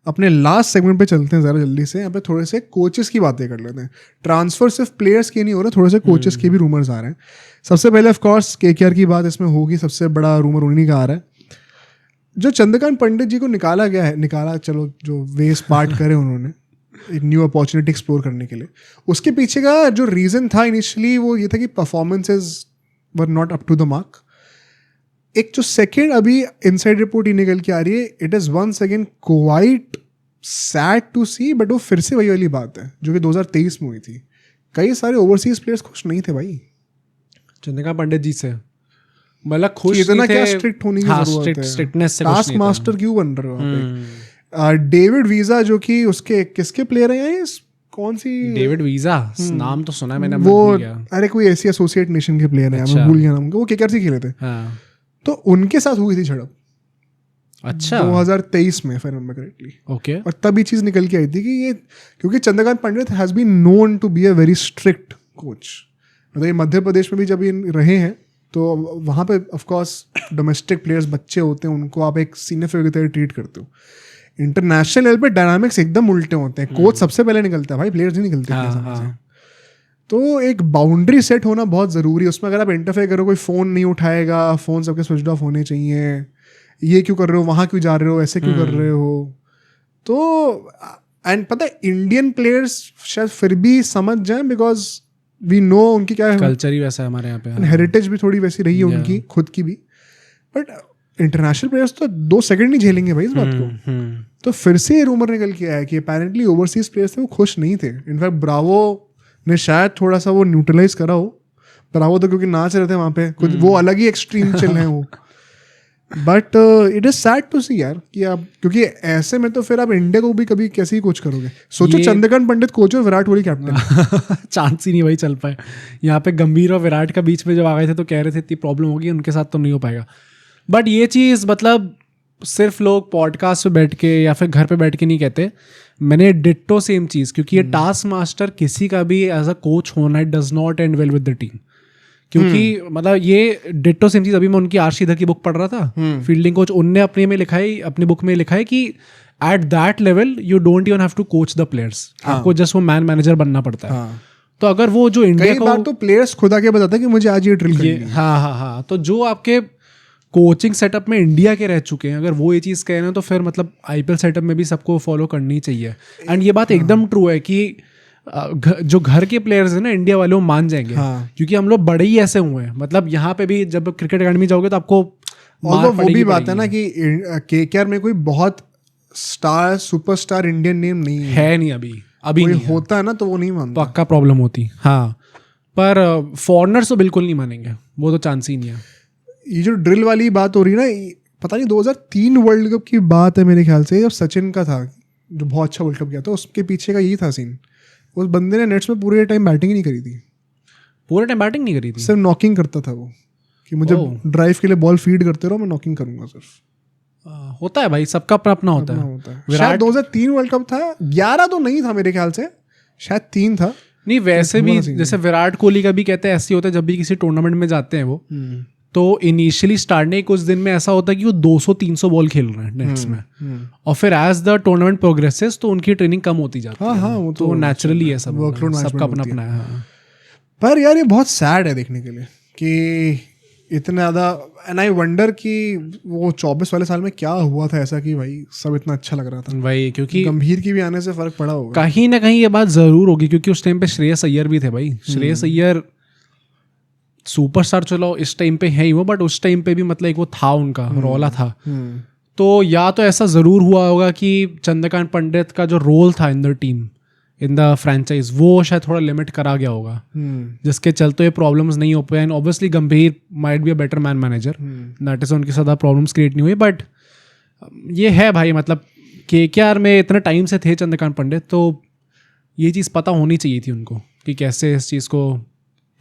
अपने last segment पे चलते हैं ज़रा जल्दी से। यहाँ पे थोड़े से कोचेस की बातें कर लेते हैं। ट्रांसफर सिर्फ प्लेयर्स के नहीं हो रहे, थोड़े से कोचेस के भी रूमर्स आ रहे हैं। सबसे पहले ऑफ कोर्स केकेआर की बात इसमें होगी, सबसे बड़ा रूमर उन्हीं का आ रहा है। जो चंद्रकांत पंडित जी को निकाला गया है, निकाला चलो जो वेस्ट पार्ट करे उन्होंने एक न्यू अपॉर्चुनिटी एक्सप्लोर करने के लिए, उसके पीछे का जो रीज़न था इनिशियली वो ये था कि performances were not up to the mark. एक जो सेकेंड अभी इनसाइड रिपोर्ट ही निकल के आ रही है, it is once again quite sad to see, but वो फिर से वही वाली बात है जो कि 2023 में हुई थी। कई सारे ओवरसीज प्लेयर्स खुश नहीं थे भाई चंद्रकांत पंडित जी से, मतलब खुश इतना नहीं थे। क्या स्ट्रिक्ट होने की जरूरत है, स्ट्रिक्टनेस से टास्क मास्टर क्यों बन रहे हो आप? डेविड वीजा जो कि उसके किसके प्लेयर हैं यार, कौन सी डेविड वीजा, नाम तो सुना है मैंने, वो भूल गया। अरे कोई ऐसी एसोसिएट नेशन के प्लेयर हैं, अच्छा। मैं भूल गया नाम, वो केकेआर से खेले थे। हाँ। तो उनके साथ हुई थी झड़प अच्छा 2023 में, if I remember correctly। Okay. और तब ये चीज़ निकल के आई थी कि ये, क्योंकि Chandrakant Pandit has been known to be a very strict coach. मतलब ये मध्य प्रदेश में भी जब ये रहे हैं तो वहाँ पे ऑफ कोर्स डोमेस्टिक प्लेयर्स बच्चे होते हैं, उनको आप एक सीनियर फिगर की तरह ट्रीट करते हो। इंटरनेशनल लेवल पे डायनामिक्स एकदम उल्टे होते हैं, कोच सबसे पहले निकलता है भाई, प्लेयर्स नहीं निकलते अपने समय से। तो एक बाउंड्री सेट होना बहुत ज़रूरी है, उसमें अगर आप इंटरफेयर करो, कोई फ़ोन नहीं उठाएगा, फ़ोन सबके स्विच ऑफ होने चाहिए, ये क्यों कर रहे हो, वहाँ क्यों जा रहे हो, ऐसे क्यों कर रहे हो। तो एंड पता है इंडियन प्लेयर्स शायद फिर भी समझ जाएं, बिकॉज वी नो उनकी क्या है, कल्चर ही वैसा है हमारे यहाँ पे, हेरिटेज भी थोड़ी वैसी रही है उनकी खुद की भी। बट इंटरनेशनल प्लेयर्स तो 2 सेकंड नहीं झेलेंगे भाई इस बात को। तो फिर से ये रूमर निकल के आया कि अपेरेंटली ओवरसीज प्लेयर्स थे वो खुश नहीं थे। इनफैक्ट ब्रावो ने शायद थोड़ा सा वो न्यूट्रलाइज करा हो। ब्रावो तो क्योंकि नाच रहे थे वहाँ पे, कुछ वो अलग ही एक्सट्रीम चिल हैं वो। But it is sad to see यार कि आप, क्योंकि ऐसे में तो फिर आप इंडिया को भी कभी कैसे ही कोच करोगे। सोचो चंद्रकांत पंडित कोच और विराट कोहली कैप्टन। चांस ही नहीं भाई चल पाए। यहाँ पे गंभीर और विराट का बीच में जब आ गए थे तो कह रहे थे इतनी प्रॉब्लम होगी, उनके साथ तो नहीं हो पाएगा। बट ये चीज़ मतलब सिर्फ लोग पॉडकास्ट पे बैठ के या फिर घर पे बैठ के नहीं कहते, मैंने डिट्टो सेम चीज़, क्योंकि ये टास्क मास्टर किसी का भी एज अ कोच होना, it does not and well with the team. क्योंकि मतलब ये डिट्टो सेम चीज़, अभी मैं उनकी आरसीधर की बुक पढ़ रहा था, फील्डिंग कोच, उनने अपने में लिखा है, अपनी बुक में लिखा है कि at that level you don't even have to coach the players, आपको जस्ट वो मैन मैनेजर बनना पड़ता है। तो अगर वो जो इंडिया कई बार तो प्लेयर्स खुद आके बताते हैं कि मुझे आज ये ड्रिल करनी है। हाँ, तो जो आपके कोचिंग सेटअप में इंडिया के रह चुके हैं, अगर वो ये चीज़ कह रहे हैं तो फिर मतलब आईपीएल सेटअप में भी सबको फॉलो करनी चाहिए। एंड ये बात एकदम ट्रू है कि जो घर के प्लेयर्स हैं ना इंडिया वाले, वो मान जाएंगे। क्योंकि हम लोग बड़े ही ऐसे हुए हैं। मतलब यहाँ पे भी जब क्रिकेट अकेडमी जाओगे तो आपको वो भी बात है ना कि केकेआर में कोई बहुत स्टार सुपरस्टार इंडियन नेम नहीं है, नहीं अभी कोई होता है ना तो वो नहीं मानता, पक्का प्रॉब्लम होती। हाँ, पर फॉरेनर्स तो बिल्कुल नहीं मानेंगे, वो तो चांस ही नहीं है। ये जो ड्रिल वाली बात हो रही है ना, पता नहीं 2003 वर्ल्ड कप की बात है मेरे ख्याल से, जब सचिन का था जो बहुत अच्छा वर्ल्ड कप किया था, उसके पीछे का यही था सीन। उस बंदे ने नेट्स में पूरे टाइम बैटिंग ही नहीं करी थी। पूरे टाइम बैटिंग नहीं करी थी, सिर्फ नॉकिंग करता था वो, कि मुझे ड्राइव के लिए बॉल फीड करते रहो, मैं नॉकिंग करूंगा सिर्फ। होता है भाई, सबका अपना अपना होता है। शायद 2003 वर्ल्ड कप था, 11 तो नहीं था मेरे ख्याल से, शायद 3 था। नहीं वैसे भी जैसे विराट कोहली का भी कहते हैं ऐसे होता है, जब भी किसी टूर्नामेंट में जाते हैं वो, तो इनिशियली स्टार्टिंग कुछ दिन में ऐसा होता है कि वो 200-300 बॉल खेल रहे हैं नेट्स में, और फिर एज द टूर्नामेंट प्रोग्रेसेस तो उनकी ट्रेनिंग कम होती जाती है। हाँ, वो तो नेचुरली है, सब वर्कलोड सबका अपना अपना है। पर यार ये बहुत सैड है देखने के लिए कि इतना ज़्यादा, एंड आई वंडर कि वो 24 वाले साल में क्या हुआ था ऐसा कि भाई सब इतना अच्छा लग रहा था भाई। क्योंकि गंभीर की भी आने से फर्क पड़ा होगा कहीं ना कहीं, ये बात जरूर होगी, क्योंकि उस टाइम पे श्रेयस अय्यर भी थे भाई। श्रेयस अय्यर सुपरस्टार, चलो इस टाइम पे है ही वो, बट उस टाइम पे भी मतलब एक वो था, उनका रौला था। तो या तो ऐसा ज़रूर हुआ होगा कि चंद्रकांत पंडित का जो रोल था in the team, in the franchise, वो शायद थोड़ा लिमिट करा गया होगा, जिसके चलते ये प्रॉब्लम्स नहीं हो पाए। एंड ऑब्वियसली गंभीर might be a better man manager, that is उनके साथ प्रॉब्लम्स क्रिएट नहीं हुई। बट ये है भाई, मतलब केकेआर में इतने टाइम से थे चंद्रकांत पंडित, तो ये चीज़ पता होनी चाहिए थी उनको कि कैसे इस चीज़ को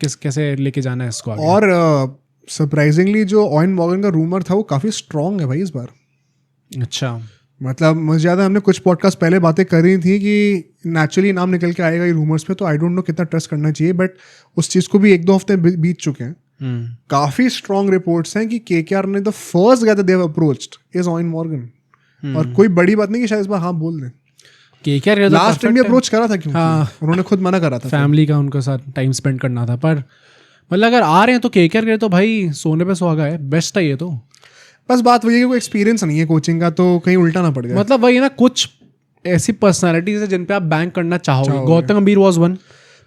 कैसे लेके जाना है इसको आगे। और सरप्राइजिंगली जो ऑयन मॉर्गन का रूमर था वो काफ़ी स्ट्रॉन्ग है भाई इस बार। अच्छा, मतलब मुझे ज़्यादा, हमने कुछ पॉडकास्ट पहले बातें करी थी कि नेचुरली नाम निकल के आएगा ये रूमर्स पे, तो आई डोंट नो कितना ट्रस्ट करना चाहिए, बट उस चीज़ को भी 1-2 हफ्ते बीत चुके हैं। काफ़ी स्ट्रॉन्ग रिपोर्ट्स हैं कि केकेआर ने the first guy that they have approached is ion Morgan, और कोई बड़ी बात नहीं कि शायद इस बार हाँ बोल दें। केकेआर लास्ट टाइम भी अप्रोच करा था, क्योंकि हाँ। उन्होंने खुद मना करा था, फैमिली का उनके साथ टाइम स्पेंड करना था, पर मतलब अगर आ रहे हैं तो केकेआर के तो भाई सोने पे सुहागा है, बेस्ट है ये तो। बस बात वही है कि कोई एक्सपीरियंस नहीं है कोचिंग का, तो कहीं उल्टा ना पड़ जाए। मतलब वही ना, कुछ ऐसी पर्सनालिटीज है जिन पे आप बैंक करना चाहोगे। गौतम गंभीर वाज वन।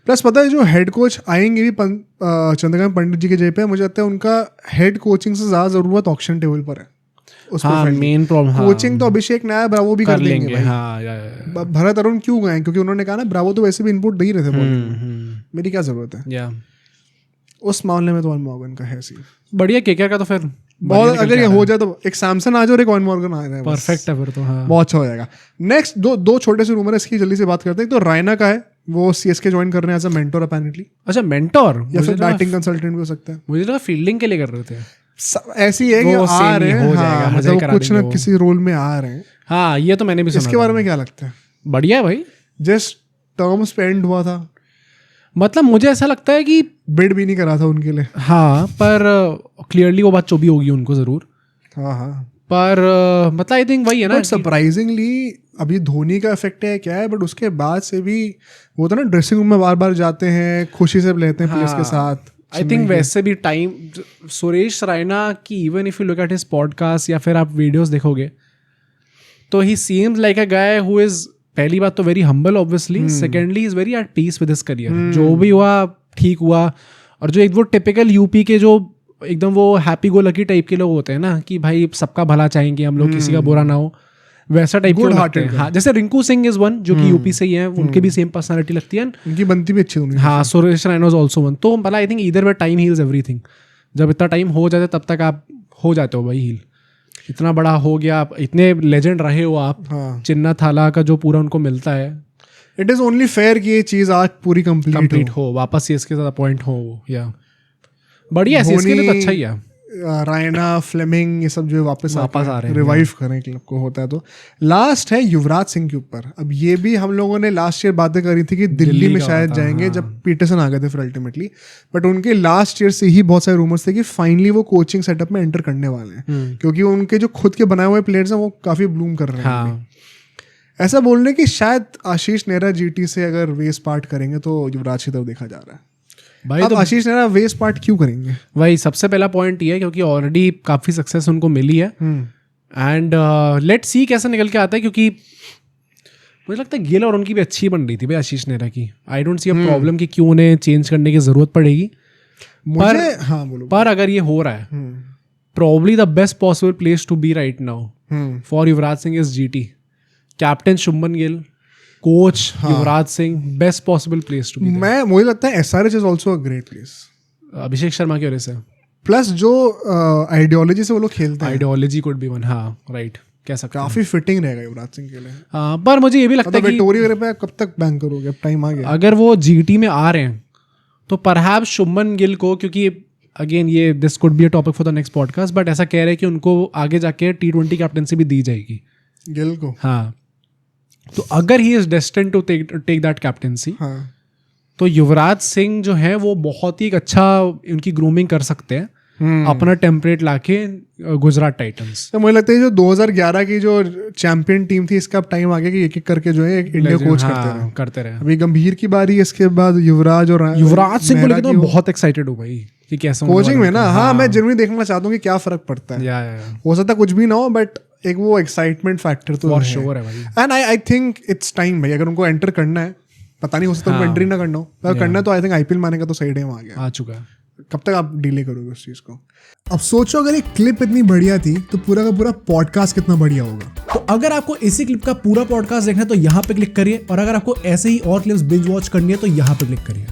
प्लस पता है जो हेड कोच आएंगे भी चंद्रकांत पंडित जी के जगह पे, मुझे लगता है उनका हेड कोचिंग से ज्यादा जरूरत ऑक्शन टेबल पर है। हाँ, मेन प्रॉब्लम। हाँ, कोचिंग तो अभिषेक नया ब्रावो भी कर देंगे भाई। हाँ, भरत अरुण क्यों गए? क्योंकि उन्होंने कहा ना ब्रावो तो वैसे भी इनपुट दे ही रहे थे बॉलिंग, मेरी क्या जरूरत है उस मामले में। तो वन मॉर्गन का है सी बढ़िया। केकेआर का तो फिर बहुत, अगर ये हो जाए तो एक सैमसन आ जाए और एक वन मॉर्गन आ जाए, परफेक्ट है फिर तो। हाँ, बहुत अच्छा हो जाएगा। नेक्स्ट दो छोटे से रूमर है, इसकी जल्दी से बात करते हैं। तो रायना का है, वो सीएसके ज्वाइन कर रहे हैं एज अ मेंटोर अपेरेंटली। अच्छा, मेंटोर या फिर बैटिंग कंसल्टेंट भी हो सकता है। मुझे लगा फील्डिंग के लिए कर रहे थे। ऐसी है कि वो आ same रहे ही हैं, हो जाएगा, हाँ, मजा ही मतलब करा कुछ देंगे ना वो। किसी रोल में आ रहे हैं। हाँ, ये तो मैंने भी सुना इसके बारे में क्या लगता है? बढ़िया है भाई। जस्ट टर्म स्पेंड हुआ था, मतलब मुझे ऐसा लगता है कि बिड भी नहीं करा था उनके लिए। हाँ, पर क्लियरली वो बात चुभी होगी उनको जरूर। हाँ हाँ, पर मतलब आई थिंक वही है ना, बट सरप्राइजिंगली अभी धोनी का इफेक्ट है क्या है, बट उसके बाद से भी वो तो ना ड्रेसिंग रूम में बार बार जाते हैं, खुशी से लेते हैं प्लेयर्स के साथ। आई थिंक वैसे भी टाइम सुरेश रैना की, even if you look at his podcast या फिर आप वीडियोस देखोगे, तो ही seems like a guy who is, पहली बात तो very humble obviously, secondly is very at peace with his career. जो भी हुआ ठीक हुआ। और जो एक वो टिपिकल यूपी के जो एकदम वो हैप्पी गो लकी टाइप के लोग होते हैं ना, कि भाई सबका भला चाहेंगे हम लोग, किसी का बुरा ना हो, वैसा टाइप Good के hearted लगते हैं। हाँ, जैसे रिंकू सिंह इज वन, जो कि यूपी से ही है, उनके भी सेम पर्सनालिटी लगती है। उनकी बनती भी अच्छी होनी। हाँ, Suresh Raina is also one. तो मतलब I think either way time heals everything. जब इतना टाइम हो जाता है तब तक आप हो जाते हो भाई हील। इतना बड़ा हो गया, आप इतने लेजेंड रहे हो आप। हाँ, चिन्ना थाला का जो पूरा उनको मिलता है, इट इज ओनली फेयर कि ये चीज आज पूरी कंप्लीट हो, वापस सीएसके के साथ अपॉइंट हो। या बढ़िया, सीएसके लिए तो अच्छा ही है। रायना, फ्लेमिंग, ये सब जो वापस आ रहे हैं, रिवाइव करें क्लब को होता है। तो लास्ट है युवराज सिंह के ऊपर। अब ये भी हम लोगों ने लास्ट ईयर बातें करी थी कि दिल्ली में शायद जाएंगे, जब पीटरसन आ गए थे फिर अल्टीमेटली। बट उनके लास्ट ईयर से ही बहुत सारे रूमर्स थे कि फाइनली वो कोचिंग सेटअप में एंटर करने वाले हैं, क्योंकि उनके जो खुद के बनाए हुए प्लेयर्स हैं वो काफी ब्लूम कर रहे हैं। हाँ, ऐसा बोलने कि शायद आशीष नेहरा जीटी से अगर वेस पार्ट करेंगे तो युवराज की तरफ देखा जा रहा है भाई। अब तो आशीष नेहरा वेस पार्ट क्यों करेंगे? भाई सबसे पहला पॉइंट ये है क्योंकि ऑलरेडी काफी सक्सेस उनको मिली है, एंड लेट्स सी कैसा निकल के आता है। क्योंकि मुझे लगता है गिल और उनकी भी अच्छी बन रही थी भाई आशीष नेहरा की। I don't see a problem कि क्यों उन्हें चेंज करने की जरूरत पड़ेगी। मुझे हाँ बोलो। पर अगर ये हो रहा है, probably the best possible place to be right now for Yuvraj Singh is GT. Captain Shubman Gill, coach Yuvraj Singh, best possible place to be. मुझे लगता है SRH is also a great place. Abhishek Sharma की वजह से, प्लस जो आइडियोलॉजी से वो लोग खेलते हैं, आइडियोलॉजी कुड बी वन। हाँ, राइट, कह सकते हैं। काफी फिटिंग रहेगा युवराज सिंह के लिए। हाँ, पर मुझे ये भी लगता है कि विक्टोरिया पे कब तक बैंक करोगे? अब टाइम आ गया। अगर वो जीटी में आ रहे हैं तो परहैप्स शुभमन गिल को, क्योंकि अगेन ये this could be a topic for the next podcast, but ऐसा कह रहे हैं कि उनको आगे जाके T20 कैप्टनसी भी दी जाएगी गिल को। हाँ, तो अगर he is destined to take that captaincy, हाँ, तो युवराज सिंह जो है वो बहुत ही एक अच्छा उनकी ग्रूमिंग कर सकते हैं अपना टेम्पलेट लाके गुजरात टाइटंस। तो मुझे लगता है जो 2011 की जो चैंपियन टीम थी, इसका अब टाइम आ गया कि एक एक करके जो है इंडिया कोच करते रहे। अभी गंभीर की बारी, इसके बाद युवराज और युवराज सिंह को लेकर तो मैं बहुत एक्साइटेड हूँ भाई कि कैसा कोचिंग में ना। हाँ, मैं जनरली देखना चाहता हूँ कि क्या फर्क पड़ता है। हो सकता है कुछ भी ना हो, बट एक वो एक्साइटमेंट फैक्टर तो फॉर श्योर है भाई। And I think it's time भाई। अगर उनको एंटर करना है, पता नहीं हो सकता उनको एंट्री ना करना हो, अगर करना है तो आई थिंक IPL माने का तो सही टाइम आ चुका है। कब तक आप डिले करोगे उस चीज को? अब सोचो अगर एक क्लिप इतनी बढ़िया थी तो पूरा का पूरा पॉडकास्ट कितना बढ़िया होगा। तो अगर आपको इसी क्लिप का पूरा पॉडकास्ट देखना है तो यहाँ पे क्लिक करिए, और अगर आपको ऐसे ही और क्लिप्स बिंज वॉच करनी है तो यहाँ पे क्लिक करिए।